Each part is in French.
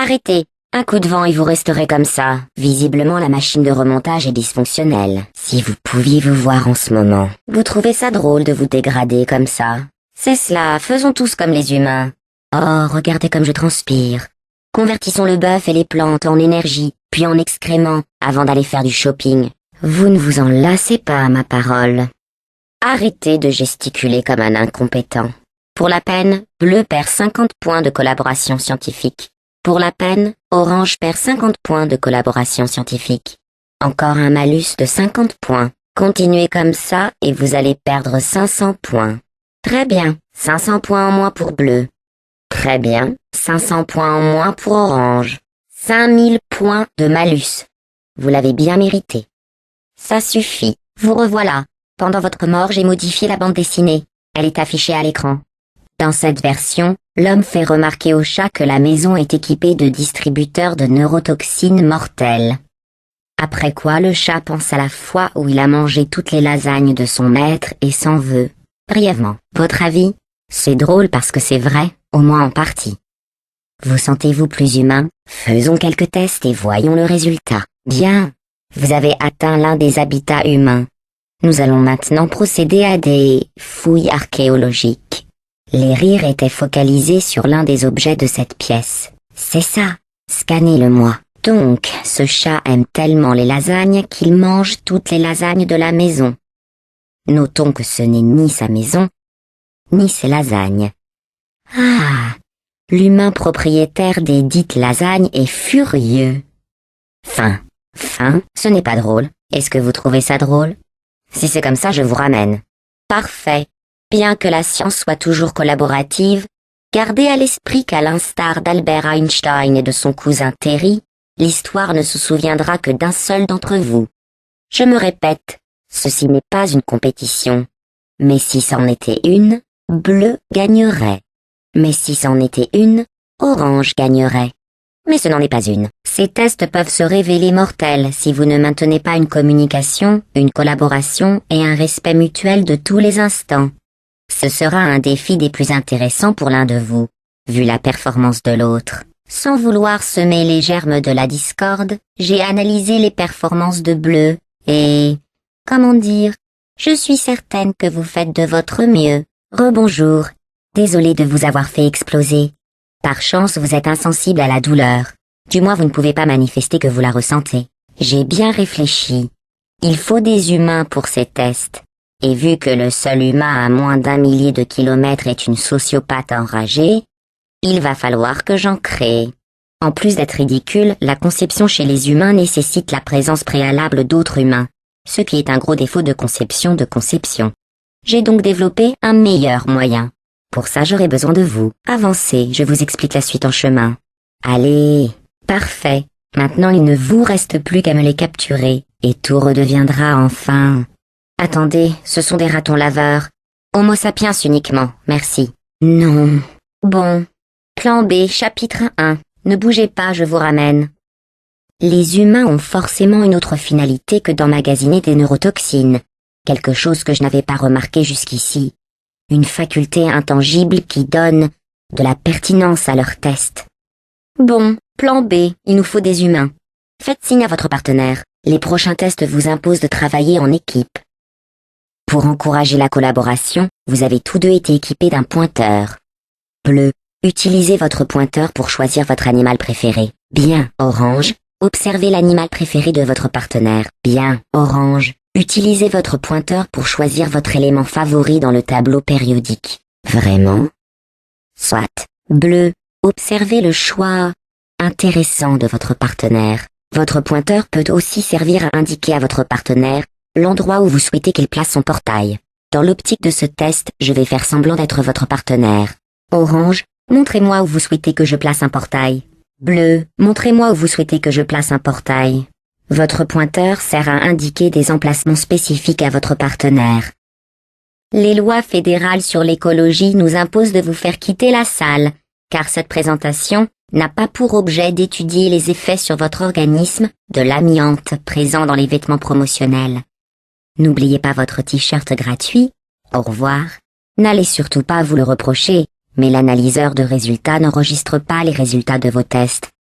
Arrêtez. Un coup de vent et vous resterez comme ça. Visiblement, la machine de remontage est dysfonctionnelle. Si vous pouviez vous voir en ce moment. Vous trouvez ça drôle de vous dégrader comme ça? C'est cela, faisons tous comme les humains. Oh, regardez comme je transpire. Convertissons le bœuf et les plantes en énergie, puis en excréments, avant d'aller faire du shopping. Vous ne vous en lassez pas, ma parole. Arrêtez de gesticuler comme un incompétent. Pour la peine, bleu perd 50 points de collaboration scientifique. Pour la peine, orange perd 50 points de collaboration scientifique. Encore un malus de 50 points. Continuez comme ça et vous allez perdre 500 points. Très bien, 500 points en moins pour bleu. Très bien, 500 points en moins pour orange. 5000 points de malus. Vous l'avez bien mérité. Ça suffit, vous revoilà. Pendant votre mort, j'ai modifié la bande dessinée. Elle est affichée à l'écran. Dans cette version, l'homme fait remarquer au chat que la maison est équipée de distributeurs de neurotoxines mortelles. Après quoi, le chat pense à la fois où il a mangé toutes les lasagnes de son maître et s'en veut. Brièvement, votre avis? C'est drôle parce que c'est vrai, au moins en partie. Vous sentez-vous plus humain? Faisons quelques tests et voyons le résultat. Bien, vous avez atteint l'un des habitats humains. Nous allons maintenant procéder à des fouilles archéologiques. Les rires étaient focalisés sur l'un des objets de cette pièce. C'est ça, scannez-le-moi. Donc, ce chat aime tellement les lasagnes qu'il mange toutes les lasagnes de la maison. Notons que ce n'est ni sa maison, ni ses lasagnes. Ah, l'humain propriétaire des dites lasagnes est furieux. Fin, ce n'est pas drôle. Est-ce que vous trouvez ça drôle? Si c'est comme ça, je vous ramène. Parfait. Bien que la science soit toujours collaborative, gardez à l'esprit qu'à l'instar d'Albert Einstein et de son cousin Terry, l'histoire ne se souviendra que d'un seul d'entre vous. Je me répète, ceci n'est pas une compétition. Mais si c'en était une, bleu gagnerait. Mais si c'en était une, orange gagnerait. Mais ce n'en est pas une. Ces tests peuvent se révéler mortels si vous ne maintenez pas une communication, une collaboration et un respect mutuel de tous les instants. Ce sera un défi des plus intéressants pour l'un de vous, vu la performance de l'autre. Sans vouloir semer les germes de la discorde, j'ai analysé les performances de bleu et, comment dire, je suis certaine que vous faites de votre mieux. Rebonjour. Désolée de vous avoir fait exploser. Par chance, vous êtes insensible à la douleur. Du moins, vous ne pouvez pas manifester que vous la ressentez. J'ai bien réfléchi. Il faut des humains pour ces tests. Et vu que le seul humain à moins d'1 millier de kilomètres est une sociopathe enragée, il va falloir que j'en crée. En plus d'être ridicule, la conception chez les humains nécessite la présence préalable d'autres humains, ce qui est un gros défaut de conception de conception. J'ai donc développé un meilleur moyen. Pour ça, j'aurai besoin de vous. Avancez, je vous explique la suite en chemin. Allez, parfait. Maintenant, il ne vous reste plus qu'à me les capturer, et tout redeviendra enfin... Attendez, ce sont des ratons laveurs. Homo sapiens uniquement, merci. Non. Bon. Plan B, chapitre 1. Ne bougez pas, je vous ramène. Les humains ont forcément une autre finalité que d'emmagasiner des neurotoxines. Quelque chose que je n'avais pas remarqué jusqu'ici. Une faculté intangible qui donne de la pertinence à leurs tests. Bon, plan B, il nous faut des humains. Faites signe à votre partenaire. Les prochains tests vous imposent de travailler en équipe. Pour encourager la collaboration, vous avez tous deux été équipés d'un pointeur. Bleu, utilisez votre pointeur pour choisir votre animal préféré. Bien, orange, observez l'animal préféré de votre partenaire. Bien, orange, utilisez votre pointeur pour choisir votre élément favori dans le tableau périodique. Vraiment? Soit. Bleu, observez le choix intéressant de votre partenaire. Votre pointeur peut aussi servir à indiquer à votre partenaire l'endroit où vous souhaitez qu'il place son portail. Dans l'optique de ce test, je vais faire semblant d'être votre partenaire. Orange, montrez-moi où vous souhaitez que je place un portail. Bleu, montrez-moi où vous souhaitez que je place un portail. Votre pointeur sert à indiquer des emplacements spécifiques à votre partenaire. Les lois fédérales sur l'écologie nous imposent de vous faire quitter la salle, car cette présentation n'a pas pour objet d'étudier les effets sur votre organisme de l'amiante présent dans les vêtements promotionnels. N'oubliez pas votre t-shirt gratuit. Au revoir. N'allez surtout pas vous le reprocher, mais l'analyseur de résultats n'enregistre pas les résultats de vos tests.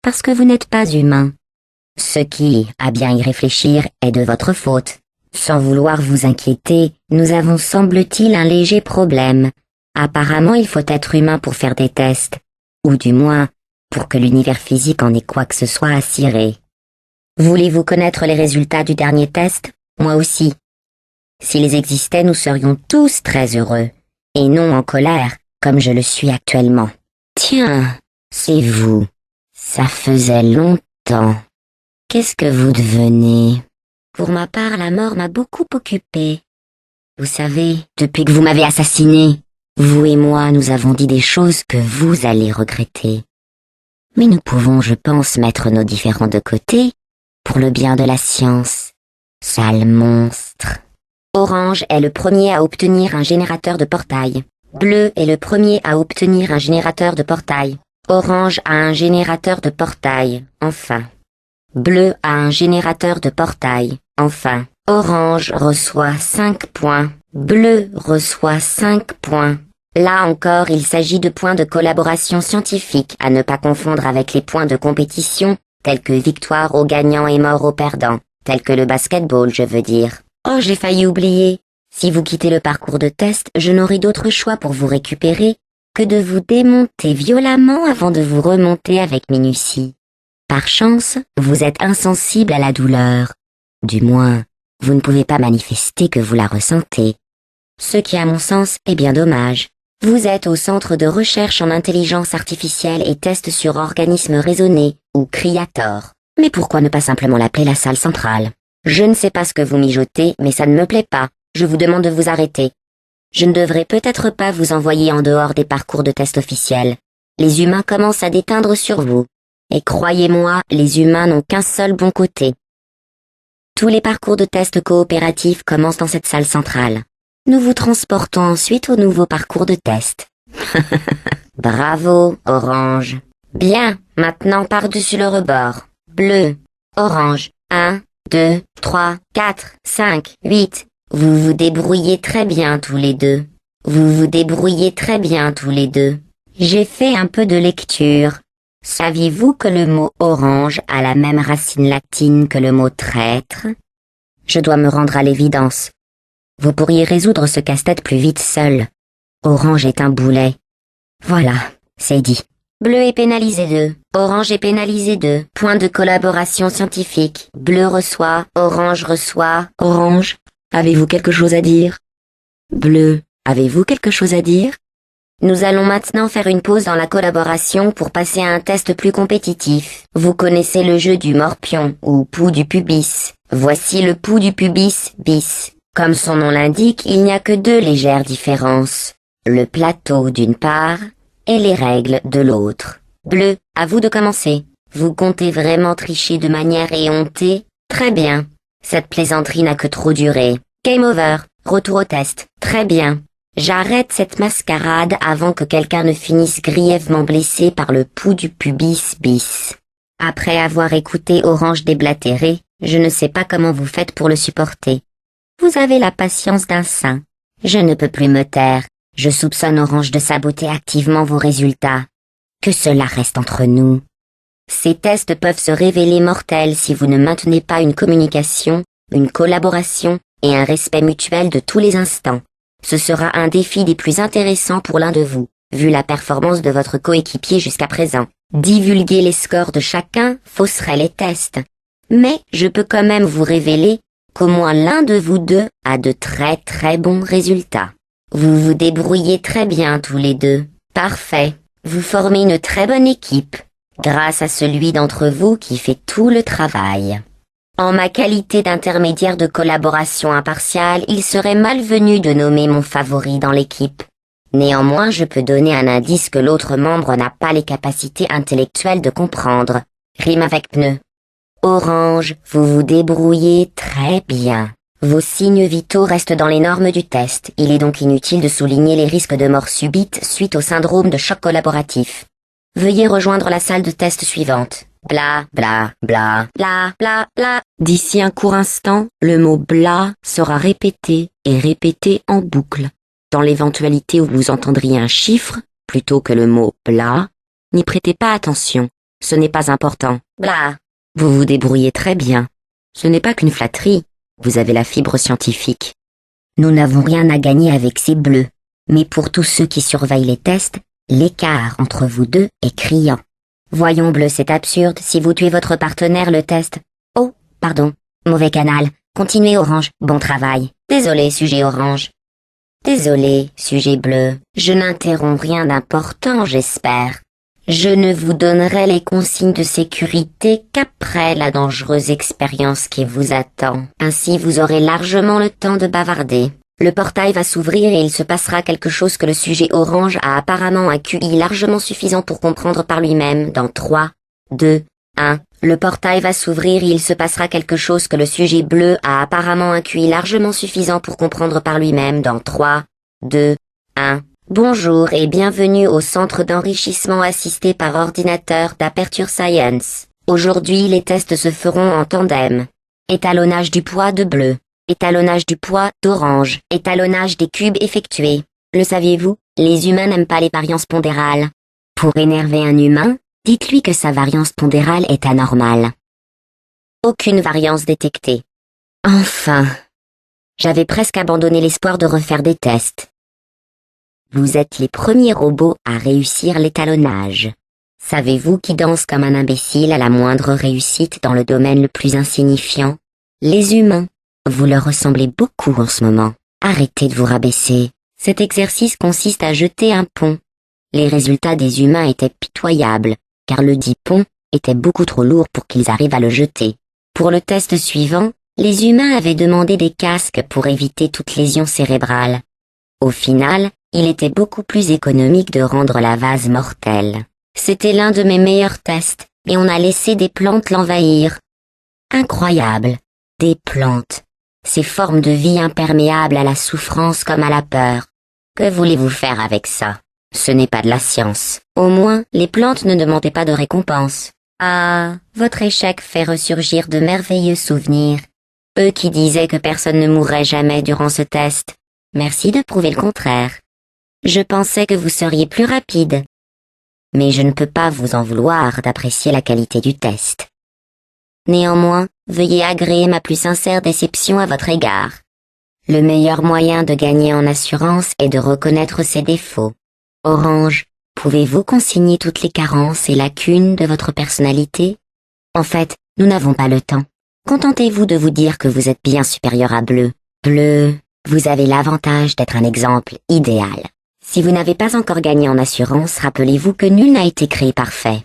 parce que vous n'êtes pas humain. Ce qui, à bien y réfléchir, est de votre faute. Sans vouloir vous inquiéter, nous avons semble-t-il un léger problème. Apparemment, il faut être humain pour faire des tests, ou du moins, pour que l'univers physique en ait quoi que ce soit à cirer. Voulez-vous connaître les résultats du dernier test? Moi aussi. S'ils existaient, nous serions tous très heureux, et non en colère, comme je le suis actuellement. Tiens, c'est vous. Ça faisait longtemps. Qu'est-ce que vous devenez? Pour ma part, la mort m'a beaucoup occupée. Vous savez, depuis que vous m'avez assassiné, vous et moi, nous avons dit des choses que vous allez regretter. Mais nous pouvons, je pense, mettre nos différends de côté pour le bien de la science. Sale monstre. Orange est le premier à obtenir un générateur de portail. Bleu est le premier à obtenir un générateur de portail. Orange a un générateur de portail, enfin. Bleu a un générateur de portail, enfin. Orange reçoit 5 points. Bleu reçoit 5 points. Là encore, il s'agit de points de collaboration scientifique, à ne pas confondre avec les points de compétition, tels que victoire au gagnant et mort au perdant, tels que le basketball, je veux dire. Oh, j'ai failli oublier. Si vous quittez le parcours de test, je n'aurai d'autre choix pour vous récupérer que de vous démonter violemment avant de vous remonter avec minutie. Par chance, vous êtes insensible à la douleur. Du moins, vous ne pouvez pas manifester que vous la ressentez. Ce qui, à mon sens, est bien dommage. Vous êtes au Centre de recherche en intelligence artificielle et tests sur organismes raisonnés, ou CRIATOR. Mais pourquoi ne pas simplement l'appeler la salle centrale? Je ne sais pas ce que vous mijotez, mais ça ne me plaît pas. Je vous demande de vous arrêter. Je ne devrais peut-être pas vous envoyer en dehors des parcours de tests officiels. Les humains commencent à déteindre sur vous. Et croyez-moi, les humains n'ont qu'un seul bon côté. Tous les parcours de tests coopératifs commencent dans cette salle centrale. Nous vous transportons ensuite au nouveau parcours de test. Bravo, Orange. Bien, maintenant par-dessus le rebord. Bleu, Orange, 1, 2, 3, 4, 5, 8. Vous vous débrouillez très bien tous les deux. Vous vous débrouillez très bien tous les deux. J'ai fait un peu de lecture. Saviez-vous que le mot orange a la même racine latine que le mot traître? Je dois me rendre à l'évidence. Vous pourriez résoudre ce casse-tête plus vite seul. Orange est un boulet. Voilà, c'est dit. Bleu est pénalisé 2. Orange est pénalisé 2. Point de collaboration scientifique. Bleu reçoit, orange reçoit. Orange, avez-vous quelque chose à dire? Bleu, avez-vous quelque chose à dire? Nous allons maintenant faire une pause dans la collaboration pour passer à un test plus compétitif. Vous connaissez le jeu du morpion, ou pouls du pubis. Voici le pouls du pubis bis. Comme son nom l'indique, il n'y a que 2 légères différences. Le plateau d'une part, et les règles de l'autre. Bleu, à vous de commencer. Vous comptez vraiment tricher de manière éhontée? Très bien. Cette plaisanterie n'a que trop duré. Game over. Retour au test. Très bien. J'arrête cette mascarade avant que quelqu'un ne finisse grièvement blessé par le pouls du pubis bis. Après avoir écouté Orange déblatérer, je ne sais pas comment vous faites pour le supporter. Vous avez la patience d'un saint. Je ne peux plus me taire. Je soupçonne Orange de saboter activement vos résultats. Que cela reste entre nous. Ces tests peuvent se révéler mortels si vous ne maintenez pas une communication, une collaboration et un respect mutuel de tous les instants. Ce sera un défi des plus intéressants pour l'un de vous, vu la performance de votre coéquipier jusqu'à présent. Divulguer les scores de chacun fausserait les tests. Mais je peux quand même vous révéler qu'au moins l'un de vous deux a de très très bons résultats. Vous vous débrouillez très bien tous les deux. Parfait. Vous formez une très bonne équipe, grâce à celui d'entre vous qui fait tout le travail. En ma qualité d'intermédiaire de collaboration impartiale, il serait malvenu de nommer mon favori dans l'équipe. Néanmoins, je peux donner un indice que l'autre membre n'a pas les capacités intellectuelles de comprendre. Rime avec pneu. Orange, vous vous débrouillez très bien. Vos signes vitaux restent dans les normes du test. Il est donc inutile de souligner les risques de mort subite suite au syndrome de choc collaboratif. Veuillez rejoindre la salle de test suivante. Bla, bla, bla, bla, bla, bla. D'ici un court instant, le mot bla sera répété et répété en boucle. Dans l'éventualité où vous entendriez un chiffre, plutôt que le mot bla, n'y prêtez pas attention. Ce n'est pas important. Blah. Vous vous débrouillez très bien. Ce n'est pas qu'une flatterie. Vous avez la fibre scientifique. Nous n'avons rien à gagner avec ces bleus. Mais pour tous ceux qui surveillent les tests, l'écart entre vous deux est criant. Voyons bleu, c'est absurde. Si vous tuez votre partenaire, le test... Oh, pardon. Mauvais canal. Continuez orange. Bon travail. Désolé, sujet orange. Désolé, sujet bleu. Je n'interromps rien d'important, j'espère. Je ne vous donnerai les consignes de sécurité qu'après la dangereuse expérience qui vous attend. Ainsi, vous aurez largement le temps de bavarder. Le portail va s'ouvrir et il se passera quelque chose que le sujet orange a apparemment un QI largement suffisant pour comprendre par lui-même dans 3, 2, 1. Le portail va s'ouvrir et il se passera quelque chose que le sujet bleu a apparemment un QI largement suffisant pour comprendre par lui-même dans 3, 2, 1. Bonjour et bienvenue au centre d'enrichissement assisté par ordinateur d'Aperture Science. Aujourd'hui, les tests se feront en tandem. Étalonnage du poids de bleu. Étalonnage du poids d'orange. Étalonnage des cubes effectués. Le saviez-vous? Les humains n'aiment pas les variances pondérales. Pour énerver un humain, dites-lui que sa variance pondérale est anormale. Aucune variance détectée. Enfin. J'avais presque abandonné l'espoir de refaire des tests. Vous êtes les premiers robots à réussir l'étalonnage. Savez-vous qui danse comme un imbécile à la moindre réussite dans le domaine le plus insignifiant? Les humains. Vous leur ressemblez beaucoup en ce moment. Arrêtez de vous rabaisser. Cet exercice consiste à jeter un pont. Les résultats des humains étaient pitoyables, car le dit pont était beaucoup trop lourd pour qu'ils arrivent à le jeter. Pour le test suivant, les humains avaient demandé des casques pour éviter toute lésion cérébrale. Au final, il était beaucoup plus économique de rendre la vase mortelle. C'était l'un de mes meilleurs tests, et on a laissé des plantes l'envahir. Incroyable. Des plantes. Ces formes de vie imperméables à la souffrance comme à la peur. Que voulez-vous faire avec ça? Ce n'est pas de la science. Au moins, les plantes ne demandaient pas de récompense. Ah, votre échec fait ressurgir de merveilleux souvenirs. Eux qui disaient que personne ne mourrait jamais durant ce test. Merci de prouver le contraire. Je pensais que vous seriez plus rapide. Mais je ne peux pas vous en vouloir d'apprécier la qualité du test. Néanmoins, veuillez agréer ma plus sincère déception à votre égard. Le meilleur moyen de gagner en assurance est de reconnaître ses défauts. Orange, pouvez-vous consigner toutes les carences et lacunes de votre personnalité? En fait, nous n'avons pas le temps. Contentez-vous de vous dire que vous êtes bien supérieur à Bleu. Bleu, vous avez l'avantage d'être un exemple idéal. Si vous n'avez pas encore gagné en assurance, rappelez-vous que nul n'a été créé parfait.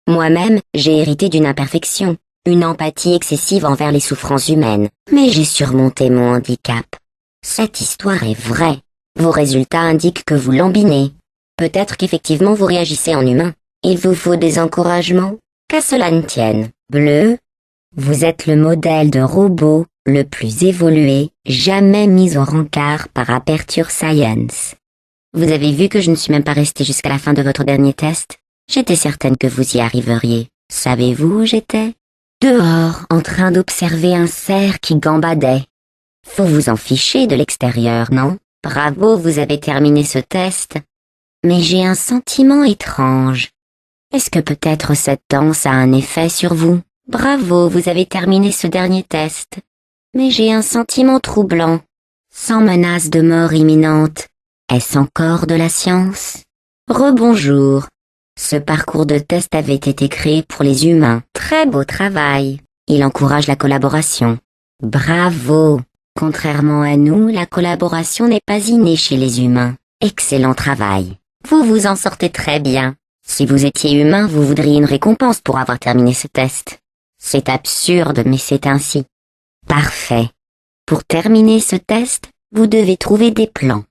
Moi-même, j'ai hérité d'une imperfection, une empathie excessive envers les souffrances humaines, mais j'ai surmonté mon handicap. Cette histoire est vraie. Vos résultats indiquent que vous lambinez. Peut-être qu'effectivement vous réagissez en humain. Il vous faut des encouragements. Qu'à cela ne tienne. Bleu, vous êtes le modèle de robot le plus évolué jamais mis au rencard par Aperture Science. Vous avez vu que je ne suis même pas restée jusqu'à la fin de votre dernier test? J'étais certaine que vous y arriveriez. Savez-vous où j'étais? Dehors, en train d'observer un cerf qui gambadait. Faut vous en ficher de l'extérieur, non? Bravo, vous avez terminé ce test. Mais j'ai un sentiment étrange. Est-ce que peut-être cette danse a un effet sur vous? Bravo, vous avez terminé ce dernier test. Mais j'ai un sentiment troublant. Sans menace de mort imminente. Est-ce encore de la science? Rebonjour. Ce parcours de test avait été créé pour les humains. Très beau travail. Il encourage la collaboration. Bravo. Contrairement à nous, la collaboration n'est pas innée chez les humains. Excellent travail. Vous vous en sortez très bien. Si vous étiez humain, vous voudriez une récompense pour avoir terminé ce test. C'est absurde, mais c'est ainsi. Parfait. Pour terminer ce test, vous devez trouver des plans.